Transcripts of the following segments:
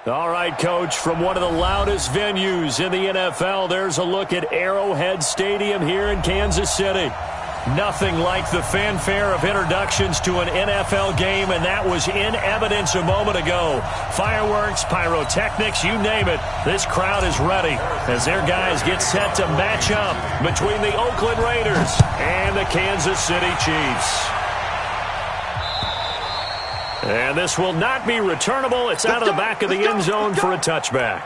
All right, Coach, from one of the loudest venues in the NFL, there's a look at Arrowhead Stadium here in Kansas City. Nothing like the fanfare of introductions to an NFL game, and that was in evidence a moment ago. Fireworks, pyrotechnics, you name it. This crowd is ready as their guys get set to match up between the Oakland Raiders and the Kansas City Chiefs. And this will not be returnable. It's out of the back of the end zone for a touchback.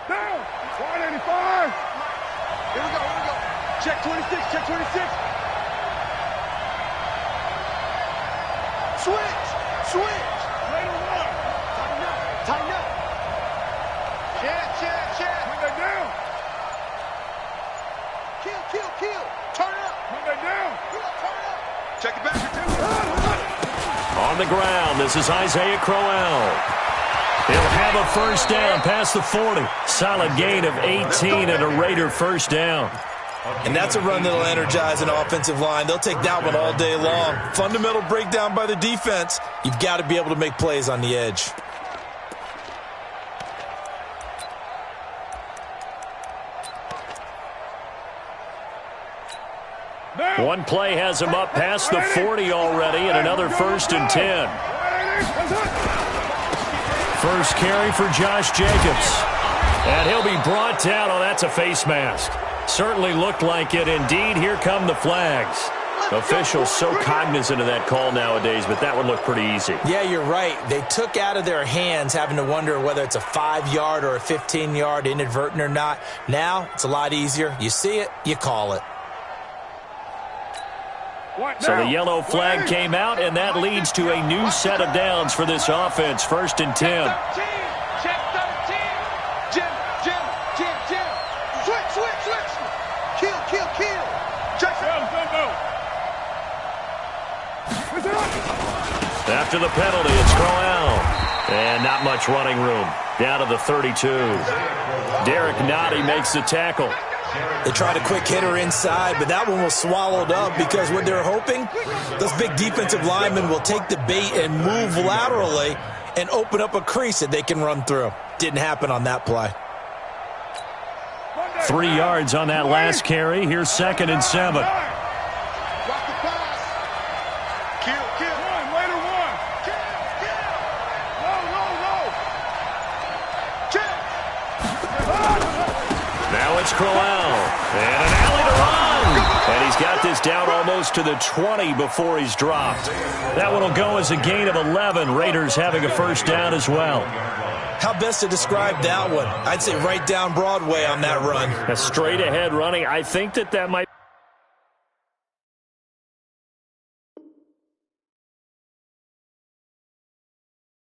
Down, 185. Here we go. Check 26, check 26. Switch. Later one. Tighten up. Check. Bring that down. Kill. Turn up. Bring that down. Turn up. Check it back. On the ground, this is Isaiah Crowell. He'll have a first down past the 40. Solid gain of 18 and a Raider first down. And that's a run that'll energize an offensive line. They'll take that one all day long. Fundamental breakdown by the defense. You've got to be able to make plays on the edge. One play has him up past the 40 already, and another first and 10. First carry for Josh Jacobs. And he'll be brought down. Oh, that's a face mask. Certainly looked like it. Indeed, here come the flags. Officials so cognizant of that call nowadays, but that one looked pretty easy. Yeah, you're right. They took out of their hands having to wonder whether it's a 5-yard or a 15-yard inadvertent or not. Now, it's a lot easier. You see it, you call it. So the yellow flag came out, and that leads to a new set of downs for this offense. First and 10. Check 13. Jim. Switch. Kill. Jackson. After the penalty, it's Crowell. And not much running room. Down to the 32. Derek Nottie makes the tackle. They tried a quick hitter inside, but that one was swallowed up because what they're hoping, those big defensive linemen will take the bait and move laterally and open up a crease that they can run through. Didn't happen on that play. 3 yards on that last carry. Here's 2nd and 7. Now it's Crowell. And an alley to run. And he's got this down almost to the 20 before he's dropped. That one will go as a gain of 11. Raiders having a first down as well. How best to describe that one? I'd say right down Broadway on that run. A straight ahead running. I think that might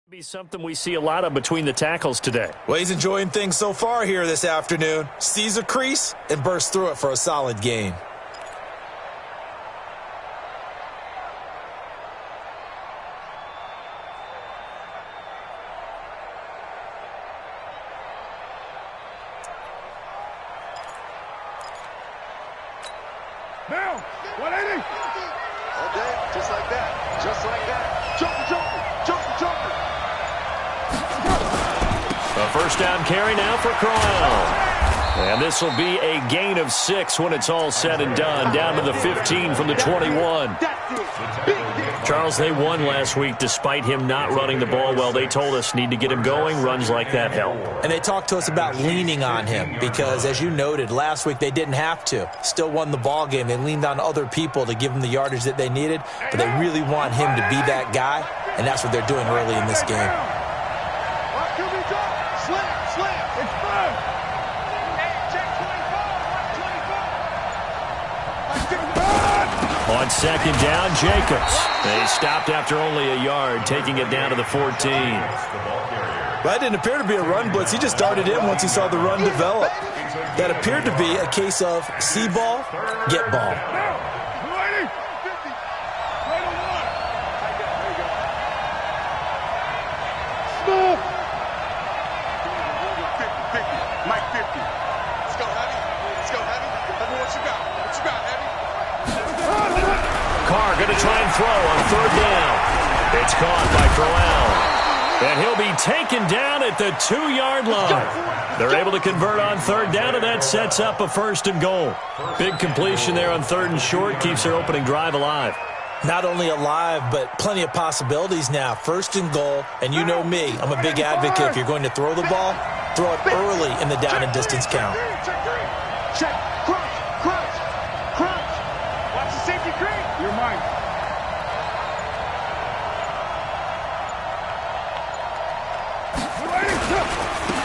be something we see a lot of between the tackles today. Well, he's enjoying things so far here this afternoon. Sees a crease and bursts through it for a solid gain. Now, 180. All day, just like that. Jumper. A first down carry now for Crowell. And this will be a gain of 6 when it's all said and done. Down to the 15 from the 21. Charles, they won last week despite him not running the ball well. They told us need to get him going. Runs like that help. And they talked to us about leaning on him because, as you noted, last week they didn't have to. Still won the ball game. They leaned on other people to give them the yardage that they needed, but they really want him to be that guy, and that's what they're doing early in this game. On 2nd down, Jacobs. They stopped after only a yard, taking it down to the 14. Well, that didn't appear to be a run blitz. He just darted in once he saw the run develop. That appeared to be a case of see ball, get ball. going to try and throw on third down. It's caught by Crowell. And he'll be taken down at the 2-yard line. They're able to convert on third down, and that sets up a 1st and goal. Big completion there on 3rd and short. Keeps their opening drive alive. Not only alive, but plenty of possibilities now. 1st and goal, and you know me. I'm a big advocate. If you're going to throw the ball, throw it early in the down and distance count. Check. Crunch. Watch the safety green. You're mine.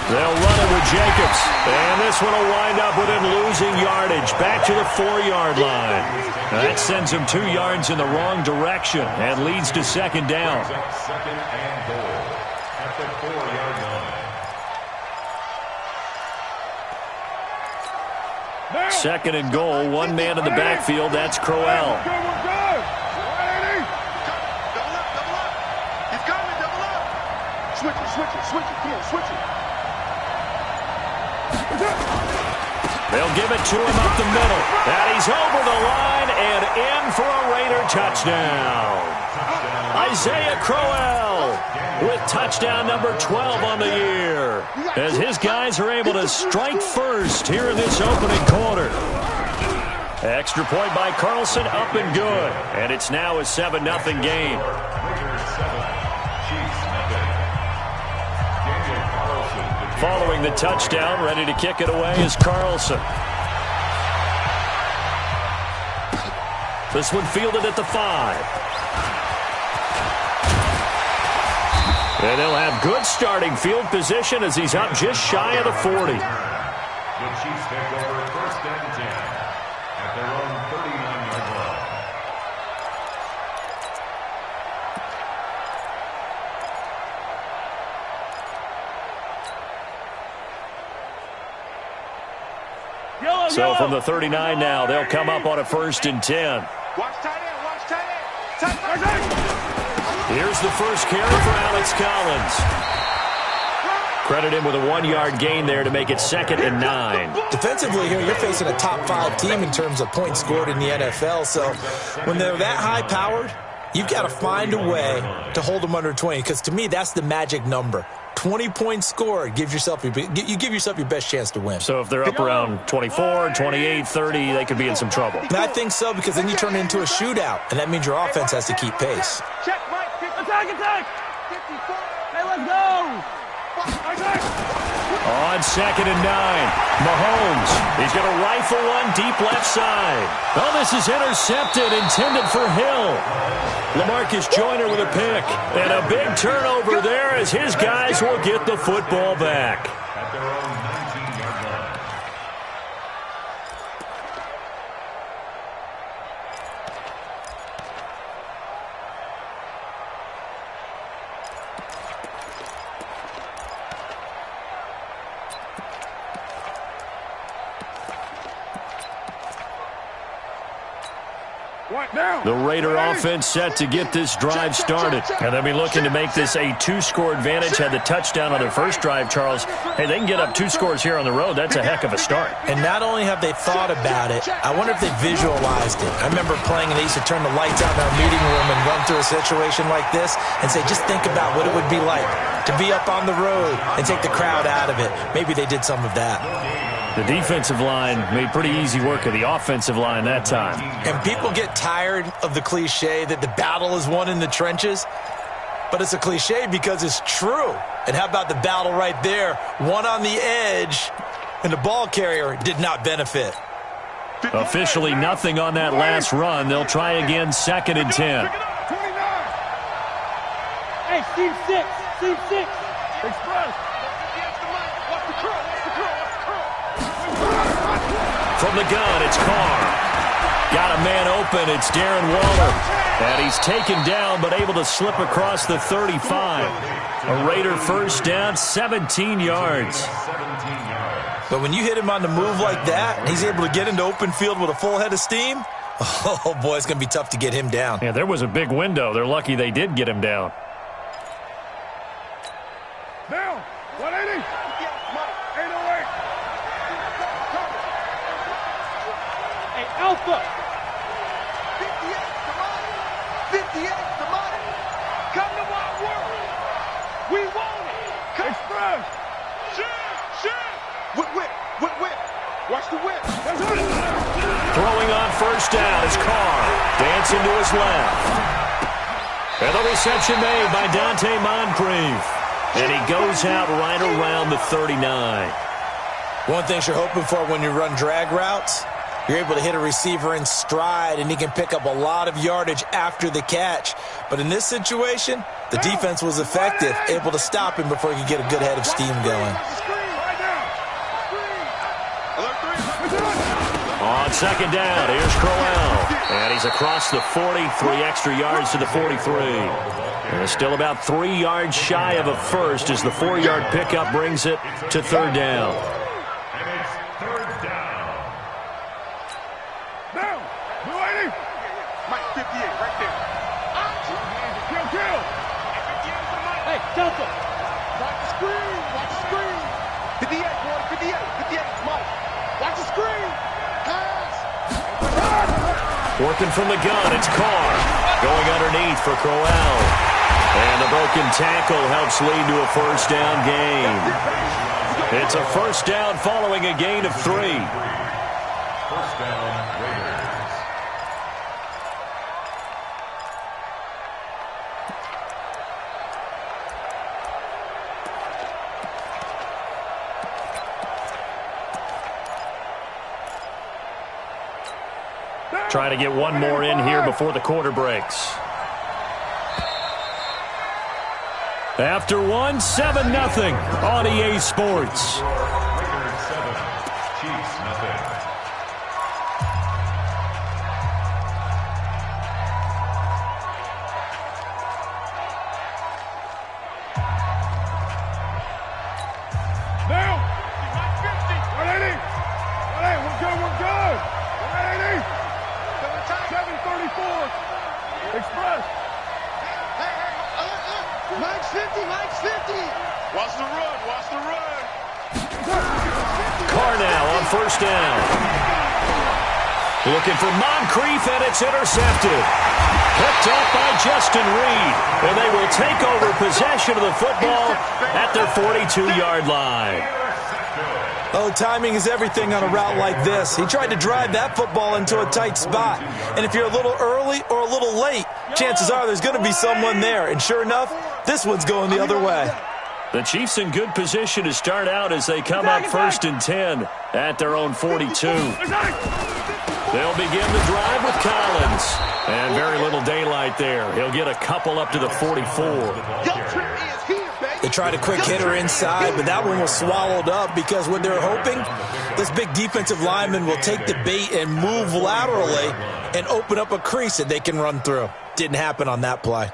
They'll run it with Jacobs. And this one will wind up with him losing yardage. Back to the 4-yard line. That sends him 2 yards in the wrong direction and leads to 2nd down. 2nd and goal at the 4-yard line. 2nd and goal. 1 man in the backfield. That's Crowell. We're good. Double up. He's coming, double up. Switch it. Come on, switch it. They'll give it to him up the middle. And he's over the line and in for a Raider touchdown. Isaiah Crowell with touchdown number 12 on the year, as his guys are able to strike first here in this opening quarter. Extra point by Carlson, up and good. And it's now a 7-0 game. Following the touchdown, ready to kick it away is Carlson. This one fielded at the 5. And he'll have good starting field position as he's up just shy of the 40. The Chiefs take over 1st and 10 at their own 39-yard line. So from the 39 now, they'll come up on a 1st and 10. Watch tight end. Here's the first carry for Alex Collins. Credit him with a 1-yard gain there to make it 2nd and 9. Defensively here, you're facing a top 5 team in terms of points scored in the NFL. So when they're that high-powered, you've got to find a way to hold them under 20, because to me, that's the magic number. 20 points scored, you give yourself your best chance to win. So if they're up around 24, 28, 30, they could be in some trouble. And I think so, because then you turn it into a shootout, and that means your offense has to keep pace. Check, Mike. Attack. 54. Hey, let's go. On 2nd and 9, Mahomes. He's going to rifle one deep left side. Oh, this is intercepted, intended for Hill. LaMarcus Joyner with a pick. And a big turnover there as his guys will get the football back. At their own 19-yard line. The Raider offense set to get this drive started. And they'll be looking to make this a 2-score advantage. Had the touchdown on their first drive, Charles. Hey, they can get up 2 scores here on the road. That's a heck of a start. And not only have they thought about it, I wonder if they visualized it. I remember playing, and they used to turn the lights out in our meeting room and run through a situation like this and say, just think about what it would be like to be up on the road and take the crowd out of it. Maybe they did some of that. The defensive line made pretty easy work of the offensive line that time. And people get tired of the cliche that the battle is won in the trenches. But it's a cliche because it's true. And how about the battle right there? One on the edge, and the ball carrier did not benefit. Officially nothing on that last run. They'll try again, 2nd and 10. Hey, Steve 6. Express. From the gun, it's Carr. Got a man open. It's Darren Waller. And he's taken down, but able to slip across the 35. A Raider first down, 17 yards. But when you hit him on the move like that, and he's able to get into open field with a full head of steam, oh, boy, it's going to be tough to get him down. Yeah, there was a big window. They're lucky they did get him down. Down. 180. 808. Hey, Alpha. the money. Come to my world. We want it. Express. Shit. Whip. Watch the whip. Throwing on first down is Carr. Dancing to his left. And the reception made by Dante Moncrief. And he goes out right around the 39. One thing you're hoping for when you run drag routes, you're able to hit a receiver in stride, and he can pick up a lot of yardage after the catch. But in this situation, the defense was effective, able to stop him before he could get a good head of steam going. On second down, here's Crowell. And he's across the 40, 3 extra yards to the 43. And still about 3 yards shy of a first as the 4-yard pickup brings it to third down. And it's third down. Down. Blue 80. Mike 58 right there. Kill. Hey, Delta. Watch the screen. 58, boy. 58, Mike. Watch the screen. Pass. Working from the gun, it's Carr. Going underneath for Crowell. And the broken tackle helps lead to a first down gain. It's a first down following a gain of 3. First down, Raiders. Trying to get one more in here before the quarter breaks. After one, 7-0 on EA Sports. Raiders 7, Chiefs nothing. Down. 50. 180. We're good. 180. 734. Express. Mike's 50. Watch the run. Carr now on first down. Looking for Moncrief, and it's intercepted. Picked up by Justin Reed, and they will take over possession of the football at their 42-yard line. Oh, timing is everything on a route like this. He tried to drive that football into a tight spot. And if you're a little early or a little late, chances are there's going to be someone there. And sure enough, this one's going the other way. The Chiefs in good position to start out as they come up first and 10 at their own 42. They'll begin the drive with Collins. And very little daylight there. He'll get a couple up to the 44. They tried a quick hitter inside, but that one was swallowed up because what they're hoping, this big defensive lineman will take the bait and move laterally and open up a crease that they can run through. Didn't happen on that play.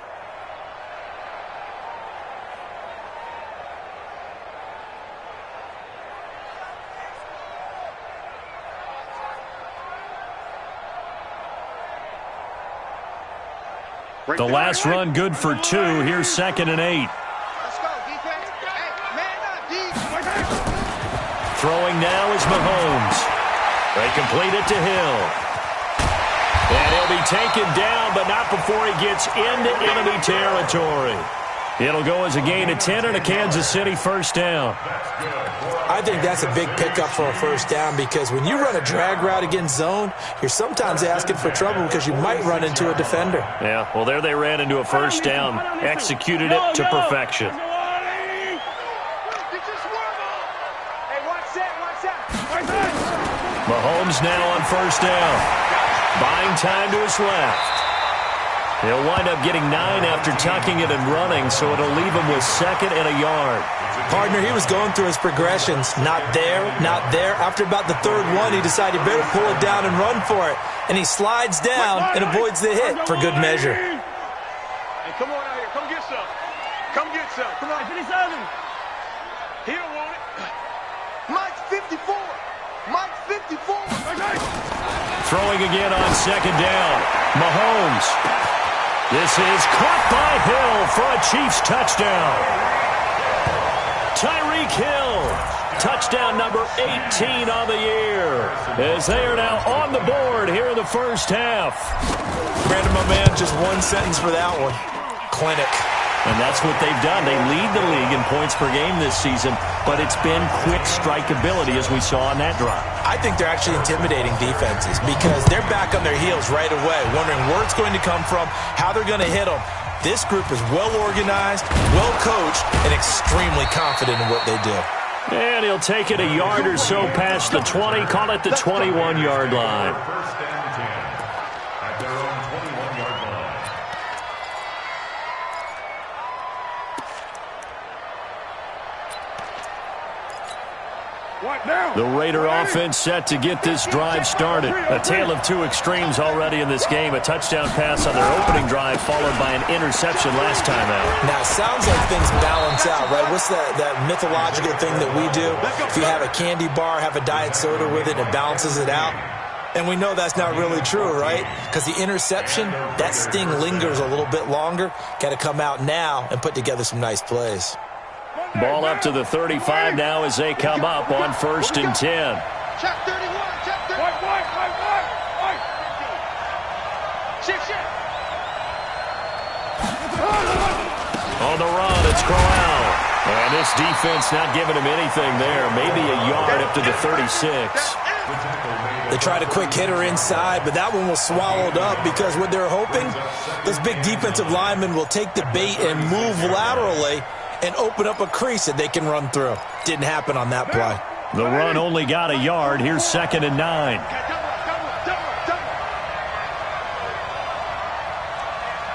The last run good for 2. Here's 2nd and 8. Throwing now is Mahomes. They complete it to Hill. And he'll be taken down, but not before he gets into enemy territory. It'll go as a gain of 10 and a Kansas City first down. I think that's a big pickup for a first down because when you run a drag route against zone, you're sometimes asking for trouble because you might run into a defender. Yeah, well, there they ran into a first down, executed it to perfection. Mahomes now on first down. Buying time to his left. He'll wind up getting 9 after tucking it and running, so it'll leave him with 2nd and a yard. Partner, he was going through his progressions. Not there, not there. After about the 3rd one, he decided he better pull it down and run for it. And he slides down and avoids the hit for good measure. Hey, come on out here. Come get some. Come on. 57. He don't want it. Mike's 54. Throwing again on 2nd down. Mahomes. This is caught by Hill for a Chiefs touchdown. Tyreek Hill. Touchdown number 18 on the year. As they are now on the board here in the first half. Brandon, my man, just one sentence for that one. Clinic. And that's what they've done. They lead the league in points per game this season, but it's been quick strikeability as we saw on that drive. I think they're actually intimidating defenses because they're back on their heels right away, wondering where it's going to come from, how they're going to hit them. This group is well organized, well coached, and extremely confident in what they do. And he'll take it a yard or so past the 20, call it the 21-yard line. First and 10 at their own 21-yard line. The Raider offense set to get this drive started. A tale of two extremes already in this game. A touchdown pass on their opening drive followed by an interception last time out. Now, it sounds like things balance out, right? What's that mythological thing that we do? If you have a candy bar, have a diet soda with it, it balances it out. And we know that's not really true, right? Because the interception, that sting lingers a little bit longer. Got to come out now and put together some nice plays. Ball up to the 35 now as they come up on 1st and 10. Check 31. Check 31. White. Shift. On the run, it's Crowell. And this defense not giving him anything there. Maybe a yard up to the 36. They tried a quick hitter inside, but that one was swallowed up because what they're hoping, those big defensive linemen will take the bait and move laterally and open up a crease that they can run through. Didn't happen on that play. The run only got a yard. Here's 2nd and 9.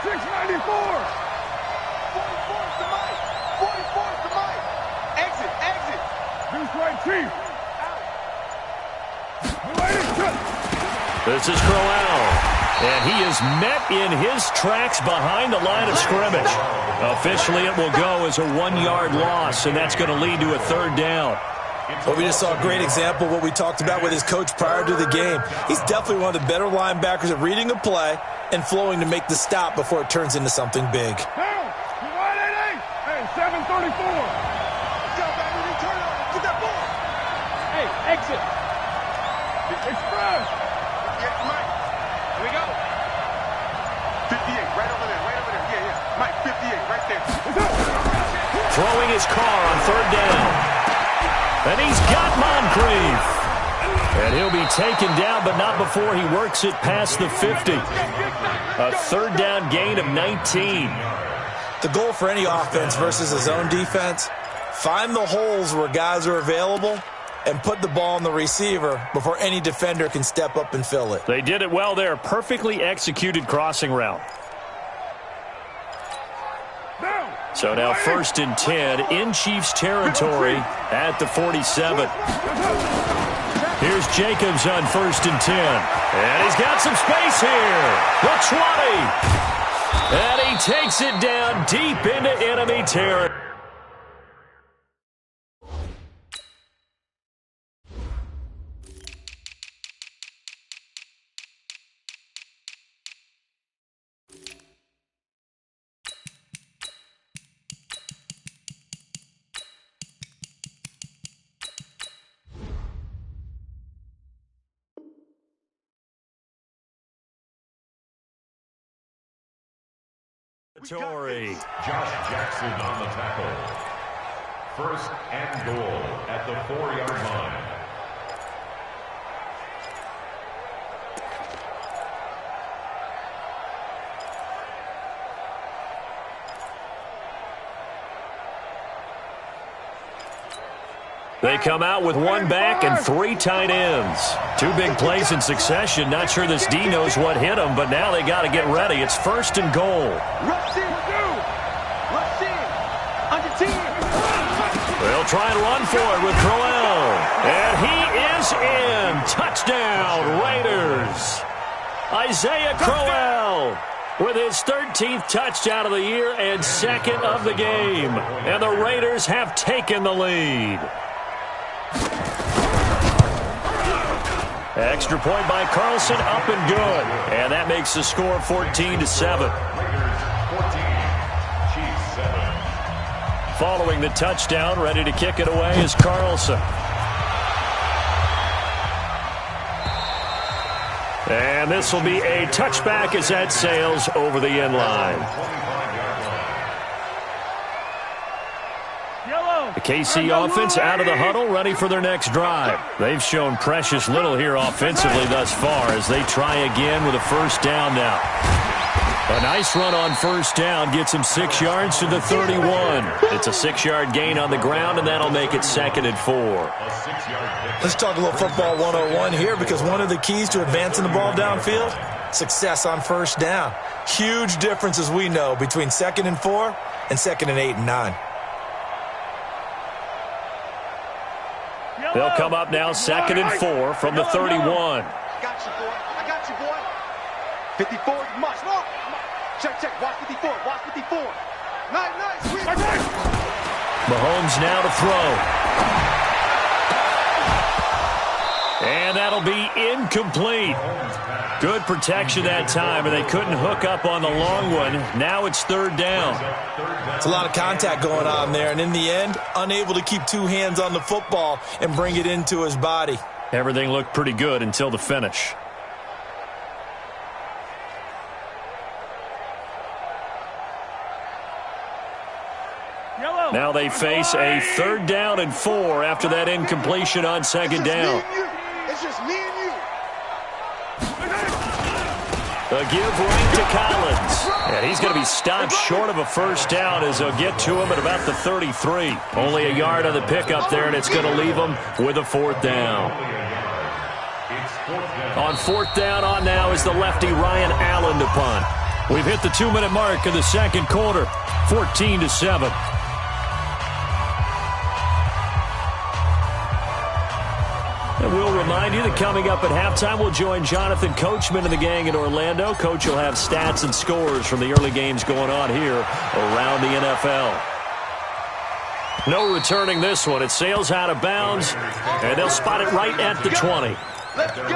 694 to Mike. 44 to Mike. Exit. Deuce right, Chief. This is Crowell. And he is met in his tracks behind the line of scrimmage. Officially, it will go as a 1-yard loss, and that's going to lead to a 3rd down. Well, we just saw a great example of what we talked about with his coach prior to the game. He's definitely one of the better linebackers at reading a play and flowing to make the stop before it turns into something big. Down. Hey, 734. Go, baby. Return on. Get that ball. Hey, exit. Express. Yeah, Mike. Here we go. 58, right over there. Yeah. Mike, 58, right there. Throwing his car on 3rd down. And he's got Moncrief. And he'll be taken down, but not before he works it past the 50. A 3rd down gain of 19. The goal for any offense versus his own defense, find the holes where guys are available and put the ball on the receiver before any defender can step up and fill it. They did it well there. Perfectly executed crossing route. So now 1st and 10 in Chiefs territory at the 47. Here's Jacobs on 1st and 10. And he's got some space here. The 20. And he takes it down deep into enemy territory. Josh Jackson on the tackle. 1st and goal at the 4-yard line. They come out with 1 back and 3 tight ends. 2 big plays in succession. Not sure this D knows what hit them, but now they got to get ready. It's 1st and goal. Rush in. Under 10. They'll try and run for it with Crowell. And he is in. Touchdown, Raiders. Isaiah Crowell with his 13th touchdown of the year and 2nd of the game. And the Raiders have taken the lead. Extra point by Carlson, up and good. And that makes the score 14-7. Following the touchdown, ready to kick it away is Carlson. And this will be a touchback as that sails over the end line. The KC offense out of the huddle, ready for their next drive. They've shown precious little here offensively thus far as they try again with a first down now. A nice run on first down gets him 6 yards to the 31. It's a 6-yard gain on the ground, and that'll make it 2nd and 4. Let's talk a little football 101 here, because one of the keys to advancing the ball downfield, success on first down. Huge difference, as we know, between 2nd and 4 and 2nd and 8 and 9. They'll come up now 2nd and 4 from the 31. I got you, boy. I got you, boy. 54, march. Check. Watch 54. Watch 54. Nice. Mahomes now to throw. And that'll be incomplete. Good protection that time, and they couldn't hook up on the long one. Now it's 3rd down. It's a lot of contact going on there, and in the end, unable to keep 2 hands on the football and bring it into his body. Everything looked pretty good until the finish. Now they face a 3rd down and 4 after that incompletion on 2nd down. It's just me and you. A give right to Collins. And he's going to be stopped short of a first down as they'll get to him at about the 33. Only a yard on the pickup there, and it's going to leave him with a 4th down. On 4th down on now is the lefty Ryan Allen to punt. We've hit the 2-minute mark of the 2nd quarter, 14-7. And we'll remind you that coming up at halftime, we'll join Jonathan Coachman and the gang in Orlando. Coach will have stats and scores from the early games going on here around the NFL. No returning this one. It sails out of bounds, and they'll spot it right at the 20. Let's go.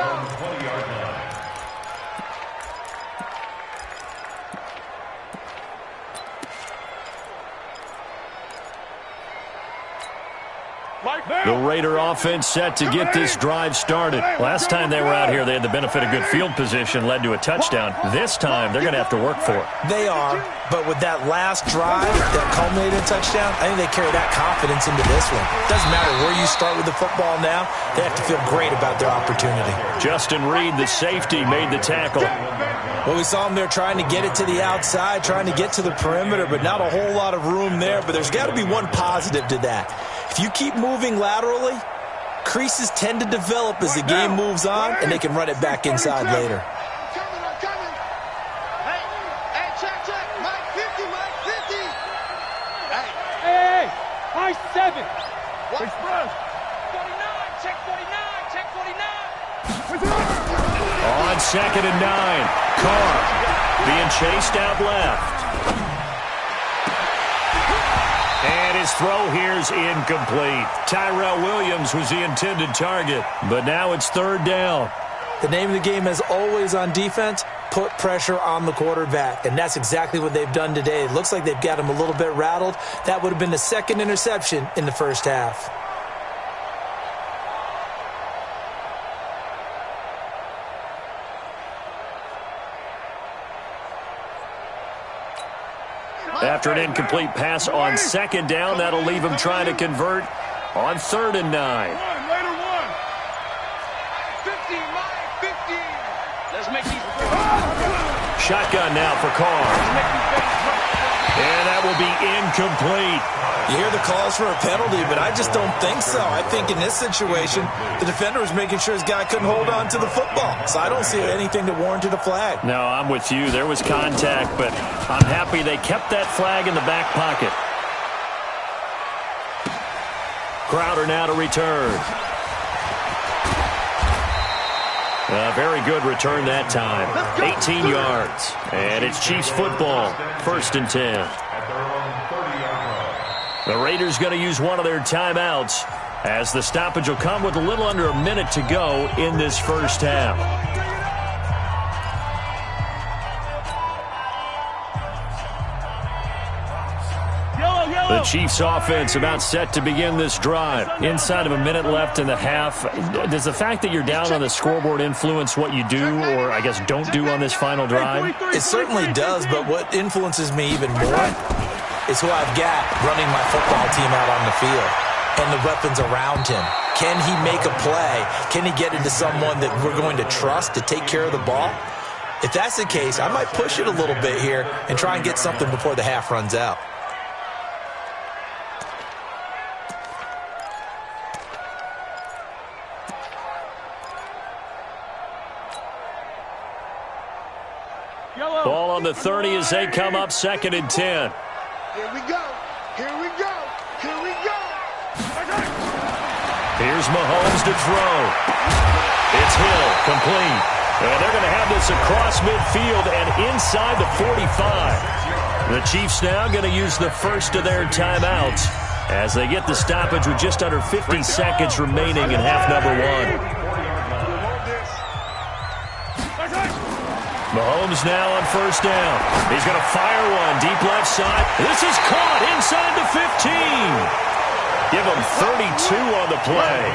The Raider offense set to get this drive started. Last time they were out here, they had the benefit of good field position, led to a touchdown. This time, they're going to have to work for it. They are, but with that last drive that culminated in a touchdown, I think they carry that confidence into this one. Doesn't matter where you start with the football now, they have to feel great about their opportunity. Justin Reed, the safety, made the tackle. Well, we saw him there trying to get it to the outside, trying to get to the perimeter, but not a whole lot of room there. But there's got to be one positive to that. If you keep moving laterally, creases tend to develop as the game moves on, and they can run it back inside later. I'm coming. Hey, check. Mike 50. Hey, high 7. Watch brush. 49, check 49. On 2nd and 9, Carr being chased out left. And his throw here is incomplete. Tyrell Williams was the intended target, but now it's 3rd down. The name of the game, as always on defense, put pressure on the quarterback, and that's exactly what they've done today. It looks like they've got him a little bit rattled. That would have been the 2nd interception in the first half. After an incomplete pass on 2nd down, that'll leave him trying to convert on 3rd and 9. Later one. 15, Mike 15. Let's make these. Shotgun now for Carr. And that will be incomplete. You hear the calls for a penalty, but I just don't think so. I think in this situation, the defender was making sure his guy couldn't hold on to the football. So I don't see anything that warranted a flag. No, I'm with you. There was contact, but I'm happy they kept that flag in the back pocket. Crowder now to return. A very good return that time. 18 yards. And it's Chiefs football. 1st and 10. The Raiders going to use one of their timeouts as the stoppage will come with a little under a minute to go in this first half. The The Chiefs offense about set to begin this drive. Inside of a minute left in the half. Does the fact that you're down on the scoreboard influence what you do, or I guess don't do on this final drive? It certainly does, but what influences me even more is who I've got running my football team out on the field and the weapons around him. Can he make a play? Can he get into someone that we're going to trust to take care of the ball? If that's the case, I might push it a little bit here and try and get something before the half runs out. Ball on the 30 as they come up 2nd and 10. Here we go. Here we go. Here we go. Here's Mahomes to throw. It's Hill, complete. And they're going to have this across midfield and inside the 45. The Chiefs now going to use the first of their timeouts as they get the stoppage with just under 50 seconds remaining in half number 1. Mahomes now on 1st down. He's going to fire one deep left side. This is caught inside the 15. Give him 32 on the play.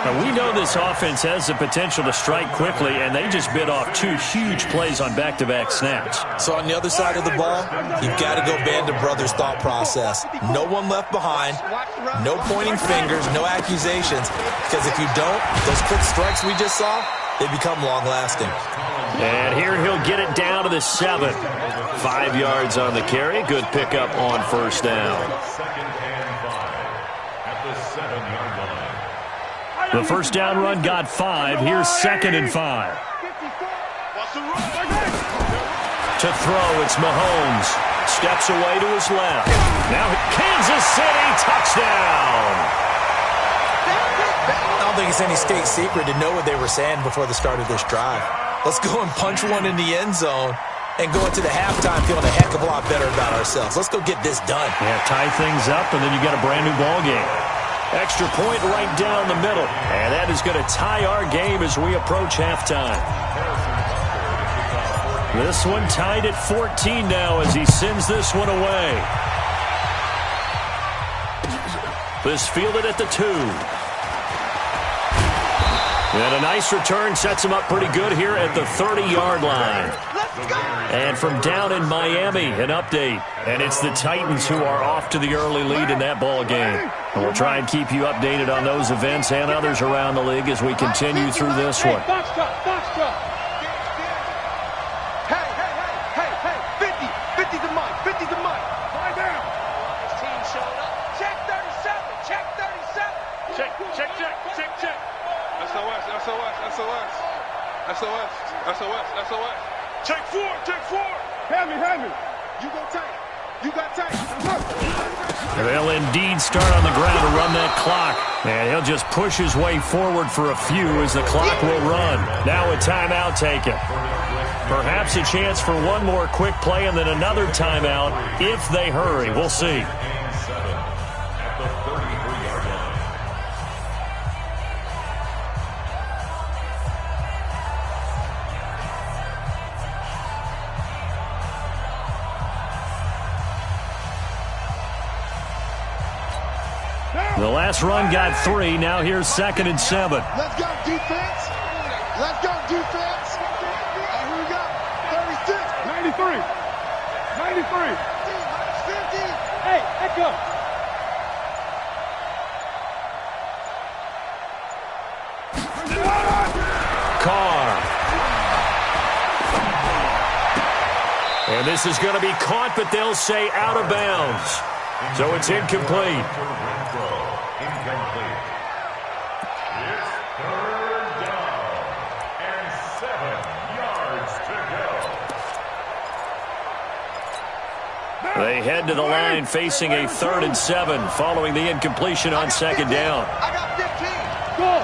Now, we know this offense has the potential to strike quickly, and they just bit off 2 huge plays on back-to-back snaps. So on the other side of the ball, you've got to go band of brothers thought process. No one left behind, no pointing fingers, no accusations, because if you don't, those quick strikes we just saw, they become long-lasting. And here he'll get it down to the 7. 5 yards on the carry. Good pickup on 1st down. The 1st down run got 5. Here's 2nd and 5. To throw, it's Mahomes. Steps away to his left. Now Kansas City touchdown. I don't think it's any state secret to know what they were saying before the start of this drive. Let's go and punch one in the end zone and go into the halftime feeling a heck of a lot better about ourselves. Let's go get this done. Yeah, tie things up, and then you got a brand new ball game. Extra point right down the middle. And that is going to tie our game as we approach halftime. This one tied at 14 now as he sends this one away. This fielded at the 2. And a nice return sets him up pretty good here at the 30-yard line. And from down in Miami, an update. And it's the Titans who are off to the early lead in that ball game. And we'll try and keep you updated on those events and others around the league as we continue through this one. Box truck. Hey, 50 to Mike, 50 to Mike. Lie down. His team showed up. Check 37, check 37. Check. SOS. Check 4. Have me. You got tight. They'll indeed start on the ground to run that clock. And he'll just push his way forward for a few as the clock will run. Now a timeout taken. Perhaps a chance for one more quick play and then another timeout if they hurry. We'll see. The last run got 3. Now here's 2nd and 7. Let's go, defense. And here we go. 36. 93. 50. Hey, echo. Carr. And this is going to be caught, but they'll say out of bounds. So it's incomplete. They head to the line facing a 3rd and 7 following the incompletion on 2nd down. I got 15. Go.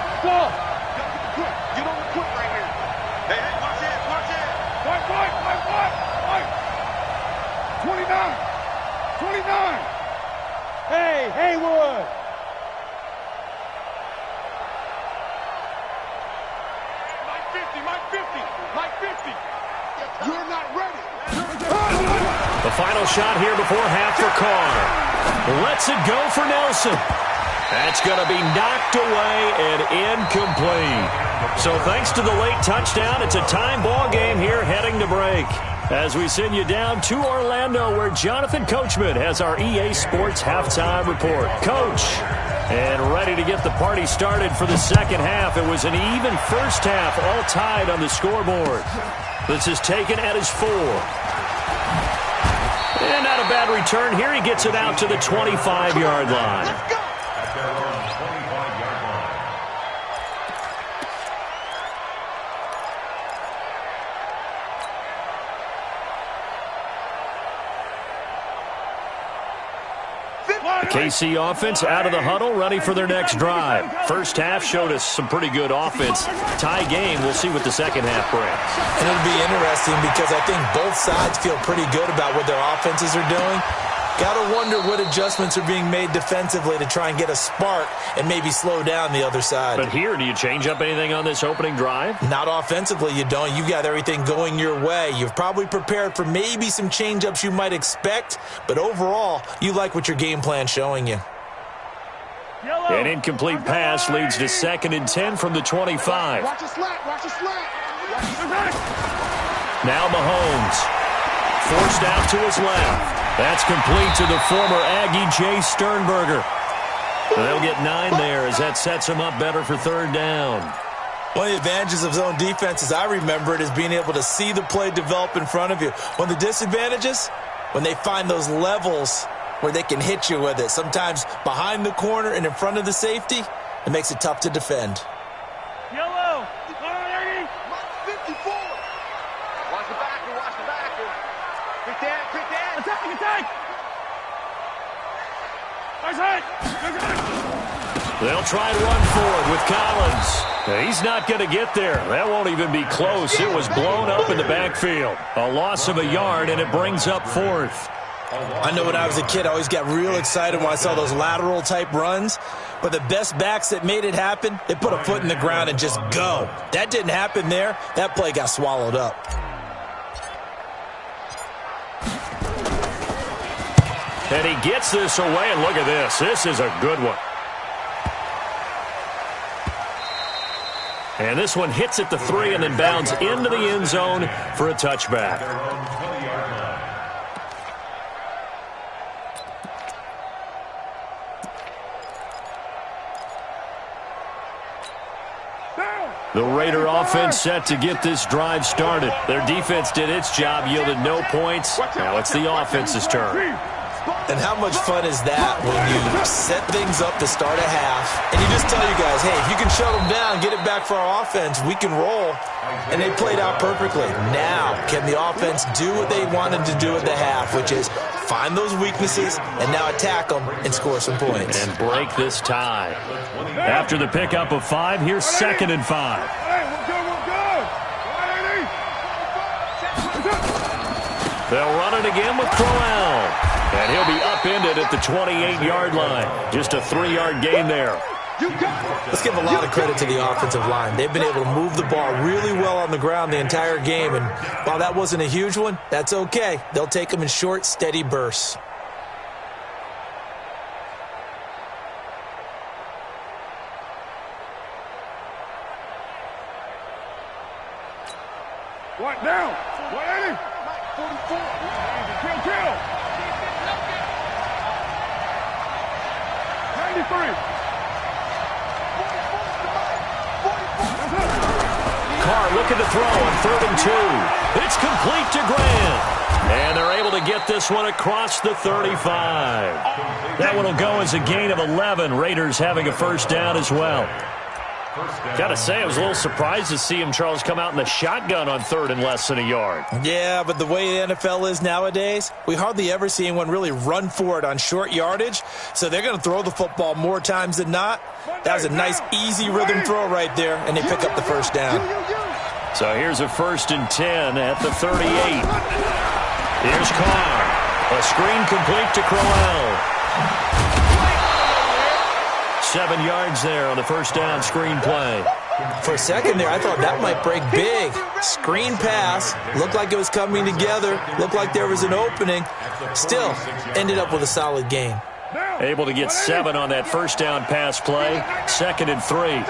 Get on the quick right here. Hey, watch it. White. 29. Hey, Haywood. Mike 50. You're not ready. The final shot here before half for Carr. Lets it go for Nelson. That's going to be knocked away and incomplete. So thanks to the late touchdown, it's a time ball game here heading to break. As we send you down to Orlando, where Jonathan Coachman has our EA Sports halftime report. Coach, and ready to get the party started for the second half. It was an even first half, all tied on the scoreboard. This is taken at his 4. And not a bad return here. He gets it out to the 25-yard line. KC offense out of the huddle, ready for their next drive. First half showed us some pretty good offense. Tie game, we'll see what the second half brings. And it'll be interesting because I think both sides feel pretty good about what their offenses are doing. Got to wonder what adjustments are being made defensively to try and get a spark and maybe slow down the other side. But here, do you change up anything on this opening drive? Not offensively, you don't. You've got everything going your way. You've probably prepared for maybe some change-ups you might expect, but overall, you like what your game plan's showing you. An incomplete pass leads to 2nd and 10 from the 25. Watch the slack, watch the slack. Now Mahomes, forced out to his left. That's complete to the former Aggie, Jay Sternberger. They'll get 9 there as that sets him up better for 3rd down. One of the advantages of zone defense, as I remember it, is being able to see the play develop in front of you. One of the disadvantages, when they find those levels where they can hit you with it, sometimes behind the corner and in front of the safety, it makes it tough to defend. Yellow. 54. Watch the backer, watch the backer. Quick down, quick down. Attack, attack. Nice hit. They'll try and run forward with Collins. He's not going to get there. That won't even be close. It was blown up in the backfield. A loss of a yard, and it brings up 4th. I know when I was a kid, I always got real excited when I saw those lateral-type runs. But the best backs that made it happen, they put a foot in the ground and just go. That didn't happen there. That play got swallowed up. And he gets this away, and look at this. This is a good one. And this one hits at the 3 and then bounds into the end zone for a touchback. The Raider offense set to get this drive started. Their defense did its job, yielded no points. Now it's the offense's turn. And how much fun is that when you set things up to start a half and you just tell you guys, hey, if you can shut them down, get it back for our offense, we can roll. And they played out perfectly. Now, can the offense do what they wanted to do at the half, which is find those weaknesses and now attack them and score some points. And break this tie. After the pickup of 5, here's 2nd and 5. Hey, we're good, we're good. They'll run it again with Crowell. And he'll be upended at the 28-yard line. Just a 3-yard gain there. Let's give a lot of credit to the offensive line. They've been able to move the ball really well on the ground the entire game. And while that wasn't a huge one, that's okay. They'll take them in short, steady bursts. What down? 180. 44. Kill. 93. Carr looking to throw on 3rd and 2. It's complete to Grant. And they're able to get this one across the 35. That one will go as a gain of 11. Raiders having a first down as well. Got to say, I was a little surprised to see him, Charles, come out in the shotgun on 3rd and less than a yard. Yeah, but the way the NFL is nowadays, we hardly ever see anyone really run for it on short yardage. So they're going to throw the football more times than not. That was a nice, easy rhythm throw right there, and they pick up the first down. So here's a 1st and 10 at the 38. Here's Carr. A screen complete to Crowell. 7 yards there on the first down screen play. For a second there, I thought that might break big. Screen pass. Looked like it was coming together. Looked like there was an opening. Still, ended up with a solid gain. Able to get 7 on that first down pass play. 2nd and 3.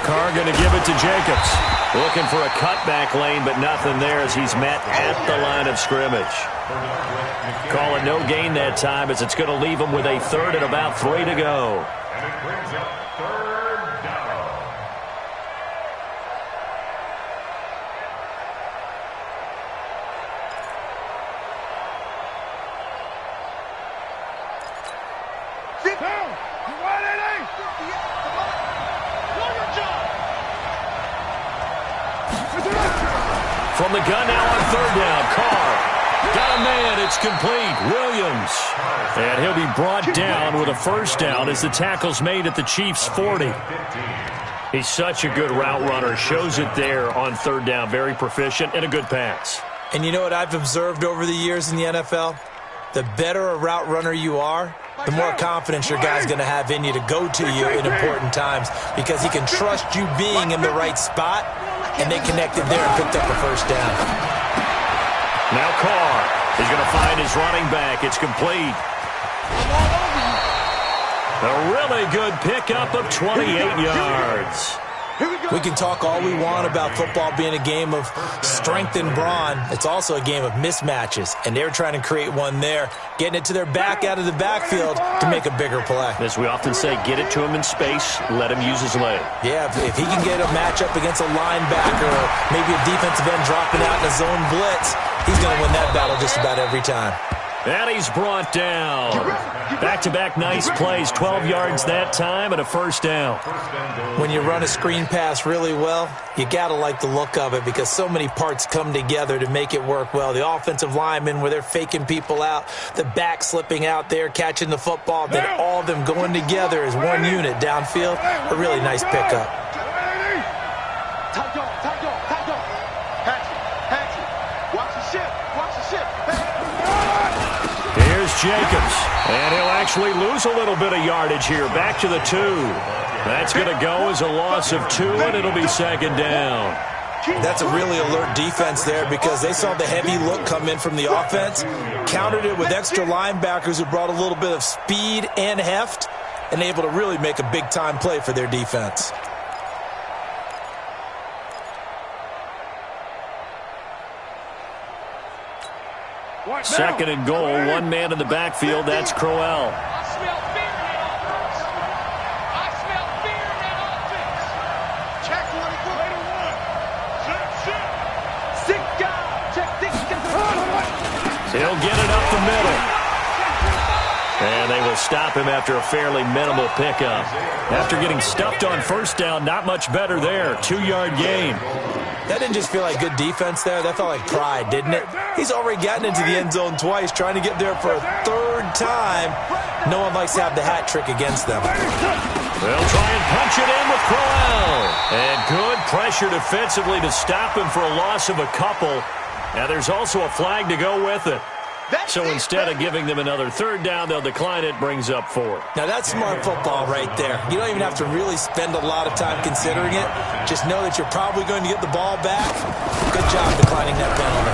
Carr going to give it to Jacobs. Looking for a cutback lane, but nothing there as he's met at the line of scrimmage. Call it no gain that time as it's going to leave him with a 3rd and about 3 to go. And it brings up 3rd down. Sit down. You want it, eh? From the gun now on 3rd down. Carr. Got a man. It's complete. Williams. And he'll be brought down with a 1st down as the tackle's made at the Chiefs' 40. He's such a good route runner. Shows it there on 3rd down. Very proficient and a good pass. And you know what I've observed over the years in the NFL? The better a route runner you are, the more confidence your guy's going to have in you to go to you in important times because he can trust you being in the right spot, and they connected there and picked up a 1st down. Now Carr is going to find his running back. It's complete. A really good pickup of 28 yards. We can talk all we want about football being a game of strength and brawn. It's also a game of mismatches, and they're trying to create one there, getting it to their back out of the backfield to make a bigger play. As we often say, get it to him in space, let him use his leg. Yeah, if he can get a matchup against a linebacker or maybe a defensive end dropping out in a zone blitz, he's going to win that battle just about every time. And he's brought down. Back-to-back nice plays, 12 yards that time and a 1st down. When you run a screen pass really well, you got to like the look of it because so many parts come together to make it work well. The offensive linemen where they're faking people out, the back slipping out there, catching the football, then all of them going together as one unit downfield. A really nice pickup. Here's Jacobs, and he'll actually lose a little bit of yardage here. Back to the 2. That's going to go as a loss of 2, and it'll be 2nd down. That's a really alert defense there because they saw the heavy look come in from the offense, countered it with extra linebackers who brought a little bit of speed and heft, and able to really make a big-time play for their defense. Second and goal, one man in the backfield. That's Crowell. I smell fear in that offense. I smell fear in that offense. Check 24. Sit down. Check 6. He'll get it up the middle. And they will stop him after a fairly minimal pickup. After getting stuffed on 1st down, not much better there. 2-yard gain. That didn't just feel like good defense there. That felt like pride, didn't it? He's already gotten into the end zone twice, trying to get there for a 3rd time. No one likes to have the hat trick against them. They'll try and punch it in with Crowell. And good pressure defensively to stop him for a loss of a couple. Now there's also a flag to go with it. So instead of giving them another 3rd down, they'll decline it, brings up 4. Now that's smart football right there. You don't even have to really spend a lot of time considering it. Just know that you're probably going to get the ball back. Good job declining that penalty.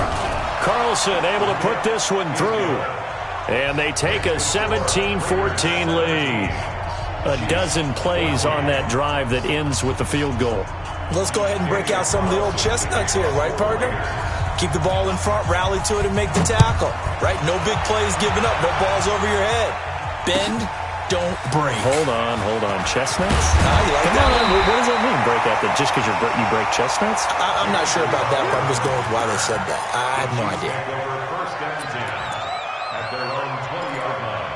Carlson able to put this one through. And they take a 17-14 lead. A dozen plays on that drive that ends with the field goal. Let's go ahead and break out some of the old chestnuts here, right, partner? Keep the ball in front, rally to it, and make the tackle. Right? No big plays given up. No balls over your head. Bend, don't break. Hold on. Chestnuts? You like Come that on. one? What does that mean, break out? Just because you break chestnuts? I'm not sure about that, but I'm just going with why they said that. I have no idea. First down 10 at their own 20-yard line.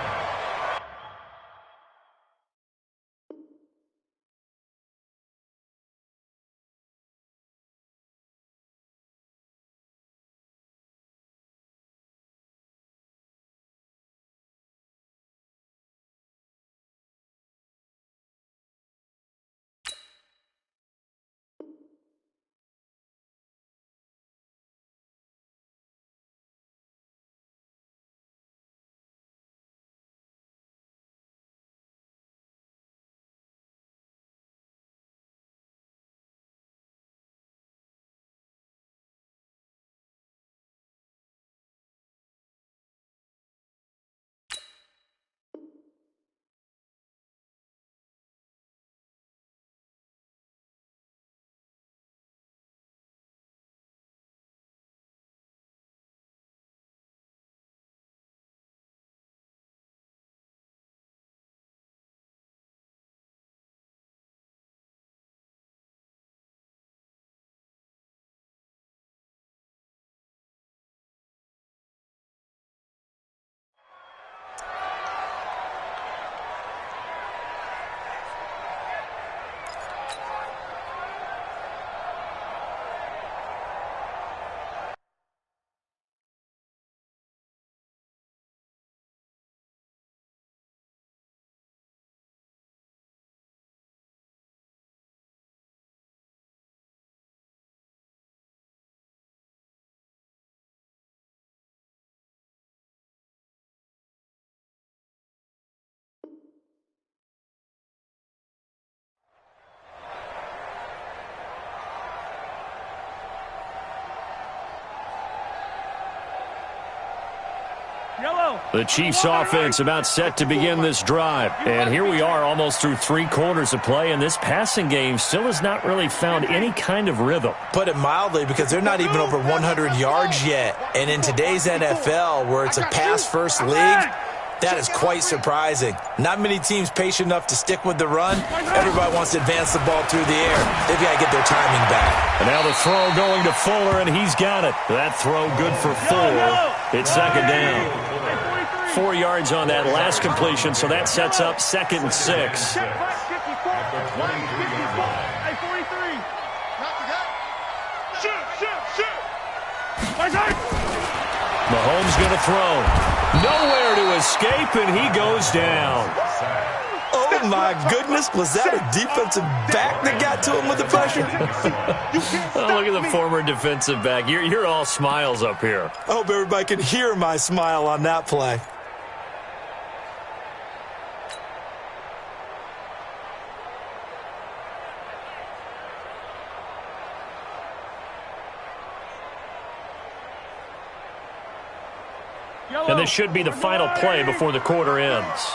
The Chiefs offense about set to begin this drive. And here we are almost through 3 quarters of play, and this passing game still has not really found any kind of rhythm. Put it mildly, because they're not even over 100 yards yet. And in today's NFL, where it's a pass-first league, that is quite surprising. Not many teams patient enough to stick with the run. Everybody wants to advance the ball through the air. They've got to get their timing back. And now the throw going to Fuller, and he's got it. That throw good for 4. It's second down. 4 yards on that last completion, so that sets up 2nd and 6. Mahomes going to throw. Nowhere to escape, and he goes down. Oh, my goodness. Was that a defensive back that got to him with the pressure? Oh, look at the former defensive back. You're all smiles up here. I hope everybody can hear my smile on that play. And this should be the final play before the quarter ends.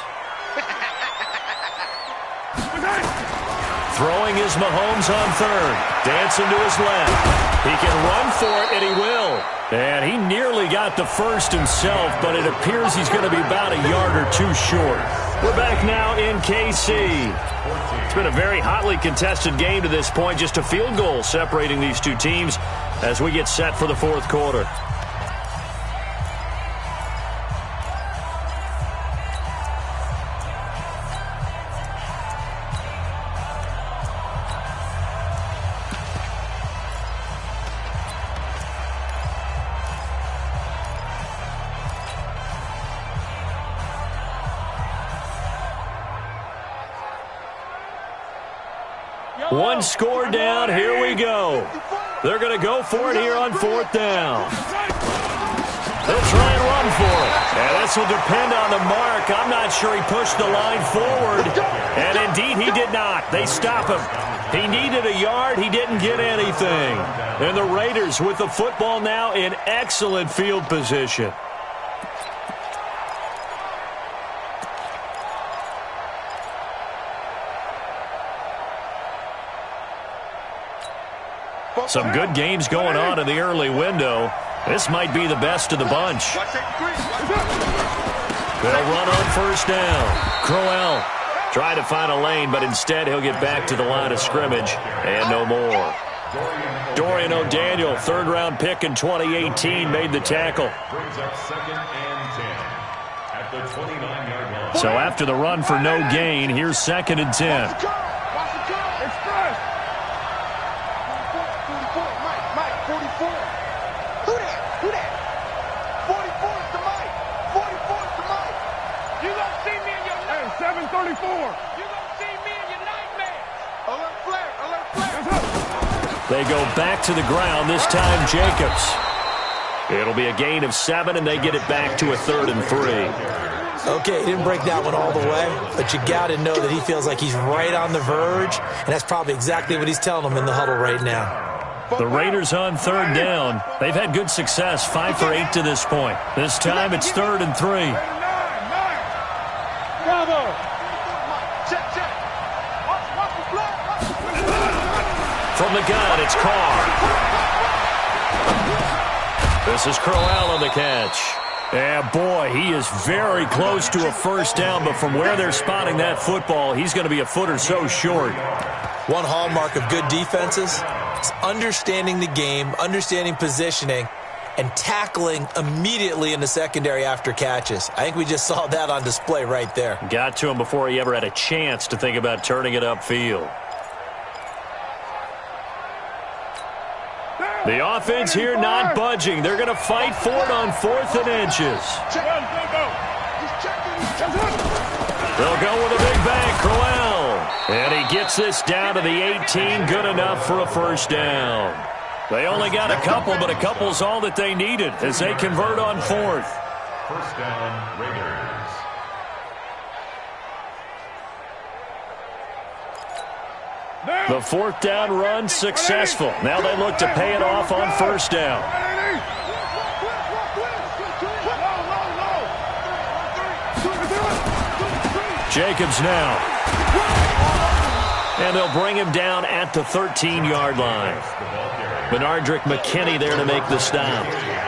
Throwing is Mahomes on 3rd. Dancing to his left. He can run for it, and he will. And he nearly got the first himself, but it appears he's going to be about a yard or 2 short. We're back now in KC. It's been a very hotly contested game to this point. Just a field goal separating these two teams as we get set for the 4th quarter. One score down. Here we go. They're going to go for it here on 4th down. They'll try and run for it. And this will depend on the mark. I'm not sure he pushed the line forward. And indeed, he did not. They stop him. He needed a yard. He didn't get anything. And the Raiders with the football now in excellent field position. Some good games going on in the early window. This might be the best of the bunch. They'll run on 1st down. Crowell trying to find a lane, but instead he'll get back to the line of scrimmage and no more. Dorian O'Daniel, 3rd-round pick in 2018, made the tackle. Brings up 2nd and 10 at the 29-yard line. So after the run for no gain, here's 2nd and 10. They go back to the ground, this time Jacobs. It'll be a gain of 7, and they get it back to a 3rd and 3. Okay, he didn't break that one all the way, but you got to know that he feels like he's right on the verge, and that's probably exactly what he's telling them in the huddle right now. The Raiders on 3rd down. They've had good success, 5 for 8 to this point. This time it's 3rd and 3. Bravo! From the gun, it's Carr. This is Crowell on the catch. Yeah, boy, he is very close to a 1st down, but from where they're spotting that football, he's going to be a foot or so short. One hallmark of good defenses is understanding the game, understanding positioning, and tackling immediately in the secondary after catches. I think we just saw that on display right there. Got to him before he ever had a chance to think about turning it upfield. The offense here not budging. They're going to fight for it on 4th and inches. They'll go with a big bang, Crowell. And he gets this down to the 18, good enough for a 1st down. They only got a couple, but a couple's all that they needed as they convert on 4th. 1st down, Raiders. The 4th down run successful. Now they look to pay it off on 1st down. Jacobs now. And they'll bring him down at the 13-yard line. Benardrick McKinney there to make the stop.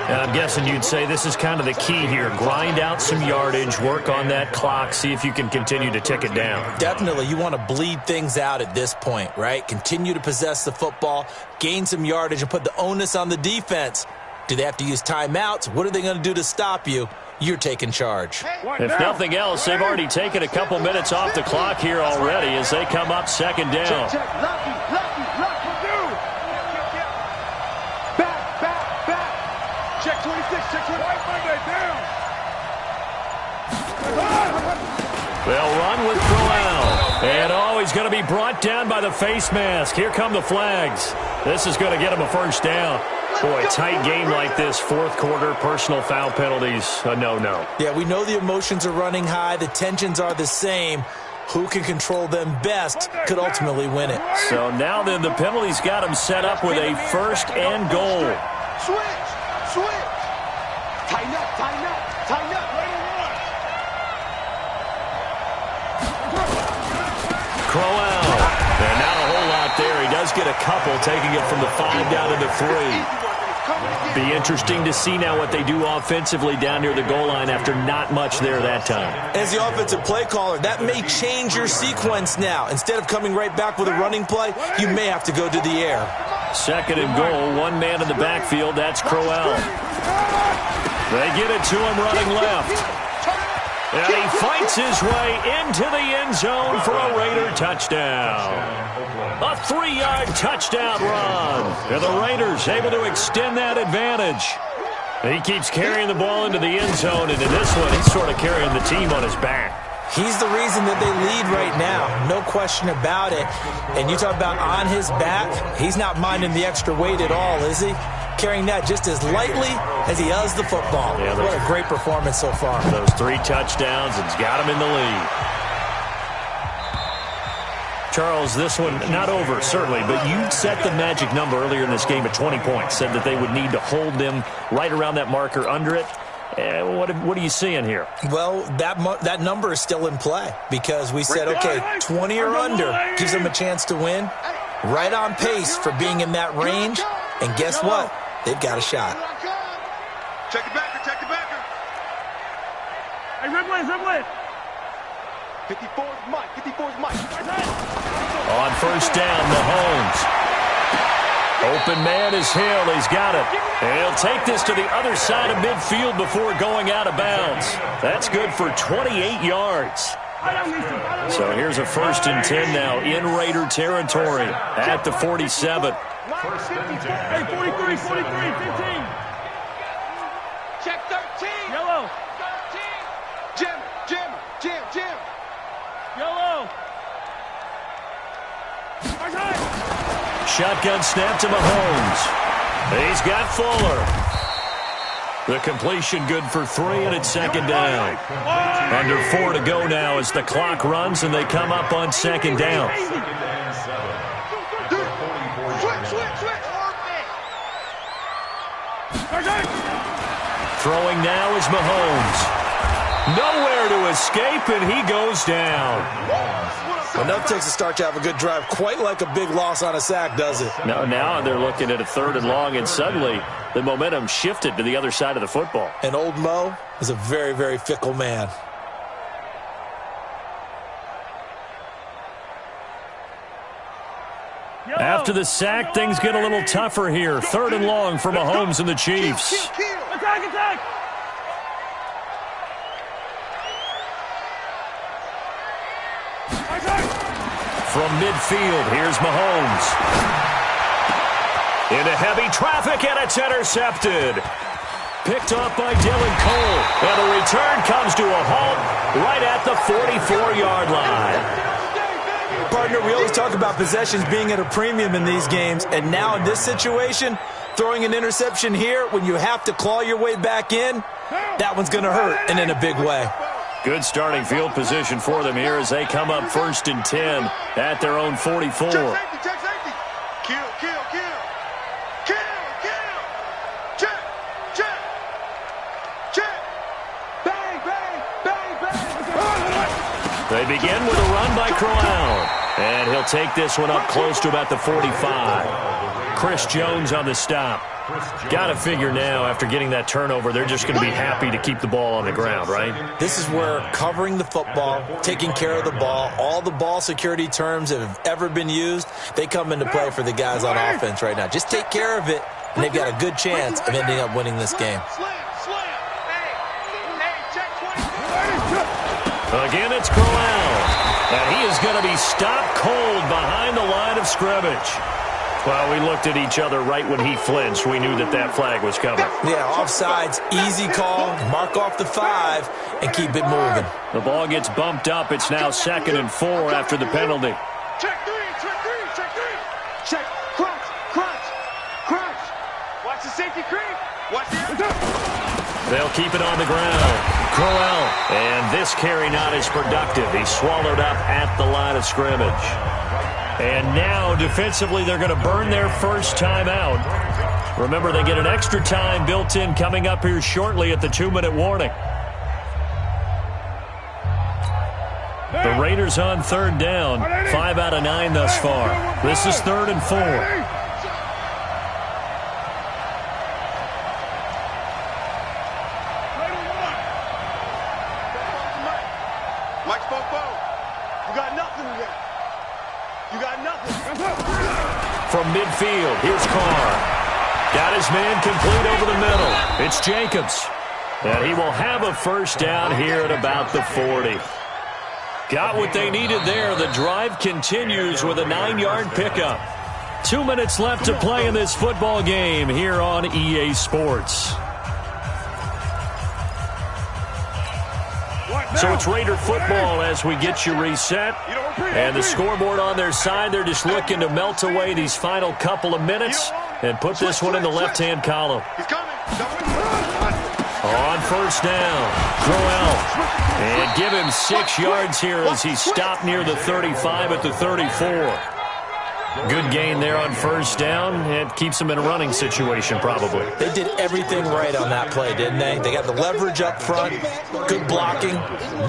And I'm guessing you'd say this is kind of the key here. Grind out some yardage, work on that clock, see if you can continue to tick it down. Definitely. You want to bleed things out at this point, right? Continue to possess the football, gain some yardage, and put the onus on the defense. Do they have to use timeouts? What are they going to do to stop you? You're taking charge. If nothing else, they've already taken a couple minutes off the clock here already as they come up second down. Check 26, check 20. Down. They'll run with Crowell. And he's going to be brought down by the face mask. Here come the flags. This is going to get him a first down. Boy, tight game like this, fourth quarter, personal foul penalties, a no-no. Yeah, we know the emotions are running high. The tensions are the same. Who can control them best could ultimately win it. So now then, the penalties got him set up with a first and goal. Switch. Tighten up. Crowell. And not a whole lot there. He does get a couple, taking it from the 5 down to the 3. Be interesting to see now what they do offensively down near the goal line after not much there that time. As the offensive play caller, that may change your sequence now. Instead of coming right back with a running play, you may have to go to the air. Second and goal, one man in the backfield, that's Crowell. They get it to him running left. And he fights his way into the end zone for a Raider touchdown. A 3-yard touchdown run. And the Raiders able to extend that advantage. He keeps carrying the ball into the end zone, and in this one, he's sort of carrying the team on his back. He's the reason that they lead right now, no question about it. And you talk about on his back, he's not minding the extra weight at all, is he? Carrying that just as lightly as he does the football. Yeah, what a great performance so far. Those 3 touchdowns, it's got him in the lead. Charles, this one not over, certainly, but you set the magic number earlier in this game at 20 points, said that they would need to hold them right around that marker under it. What are you seeing here? Well, that number is still in play because we said, okay, 20 or under gives them a chance to win. Right on pace for being in that range. And guess what? They've got a shot. Check the backer. Hey, Ripley. 54's Mike. On first down, Mahomes. Open man is Hill. He's got it. And he'll take this to the other side of midfield before going out of bounds. That's good for 28 yards. So here's a 1st and 10 now in Raider territory at the 47. Hey, 43, 15. Check 13. Yellow. 13. Jim. Yellow. Shotgun snap to Mahomes. He's got Fuller. The completion good for 3, and it's second down. Under 4 to go now as the clock runs, and they come up on second down. Throwing now is Mahomes. Nowhere to escape, and he goes down. Enough takes to start to have a good drive, quite like a big loss on a sack, does it? Now they're looking at a 3rd and long, and suddenly the momentum shifted to the other side of the football. And old Mo is a very, very fickle man. After the sack, things get a little tougher here. 3rd and long for Mahomes and the Chiefs. Attack! From midfield, here's Mahomes. Into heavy traffic, and it's intercepted. Picked off by Dylan Cole. And the return comes to a halt right at the 44-yard line. Partner, we always talk about possessions being at a premium in these games, and now in this situation, throwing an interception here when you have to claw your way back in, that one's going to hurt, and in a big way. Good starting field position for them here as they come up 1st and 10 at their own 44. Check safety. Kill. Check. Bang. They begin with a run by Crowell. And he'll take this one up close to about the 45. Chris Jones on the stop. Got to figure now, after getting that turnover, they're just going to be happy to keep the ball on the ground, right? This is where covering the football, taking care of the ball, all the ball security terms that have ever been used, they come into play for the guys on offense right now. Just take care of it, and they've got a good chance of ending up winning this game. Again, it's Crowell. And he is going to be stopped cold behind the line of scrimmage. Well, we looked at each other right when he flinched. We knew that that flag was coming. Yeah, offsides, easy call, mark off the 5, and keep it moving. The ball gets bumped up. It's now 2nd and 4 after the penalty. Check 3, check 3, check 3. Check, crunch, crunch, crunch. Watch the safety creep. Watch the... They'll keep it on the ground. Crowell. And this carry not as productive. He's swallowed up at the line of scrimmage. And now, defensively, they're going to burn their first time out. Remember, they get an extra time built in coming up here shortly at the 2-minute warning. The Raiders on 3rd down. 5 out of 9 thus far. This is 3rd and 4. Mike Spopo, you got nothing today. You got nothing. From midfield, here's Carr. Got his man complete over the middle. It's Jacobs. And he will have a first down here at about the 40. Got what they needed there. The drive continues with a 9-yard pickup. 2 minutes left to play in this football game here on EA Sports. So it's Raider football as we get you reset. And the scoreboard on their side, they're just looking to melt away these final couple of minutes and put this one in the left-hand column. On first down, Crowell. And give him 6 yards here as he stopped near the 35 at the 34. Good gain there on first down. It keeps them in a running situation, probably. They did everything right on that play, didn't they? They got the leverage up front, good blocking,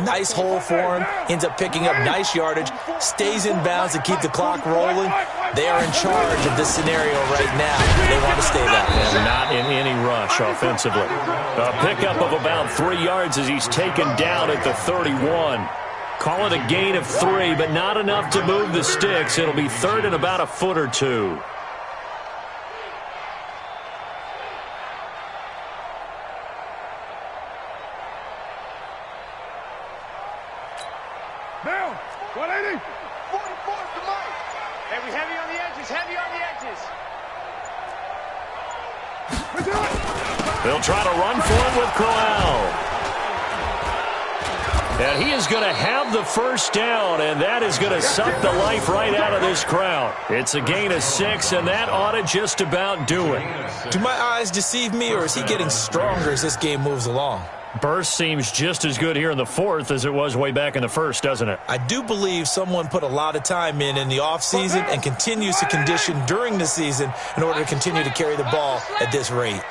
nice hole for him, ends up picking up nice yardage, stays in bounds to keep the clock rolling. They are in charge of this scenario right now. They want to stay that way. And not in any rush offensively. A pickup of about 3 yards as he's taken down at the 31. Call it a gain of 3, but not enough to move the sticks. It'll be 3rd and about a foot or 2. Down. 180. 44 to Mike. Hey, we heavy on the edges. Heavy on the edges. They'll try to run for it with Crowell. And he is going to have the first down, and that is going to suck the life right out of this crowd. It's a gain of 6, and that ought to just about do it. Do my eyes deceive me, or is he getting stronger as this game moves along? Burst seems just as good here in the 4th as it was way back in the 1st, doesn't it? I do believe someone put a lot of time in the offseason and continues to condition during the season in order to continue to carry the ball at this rate.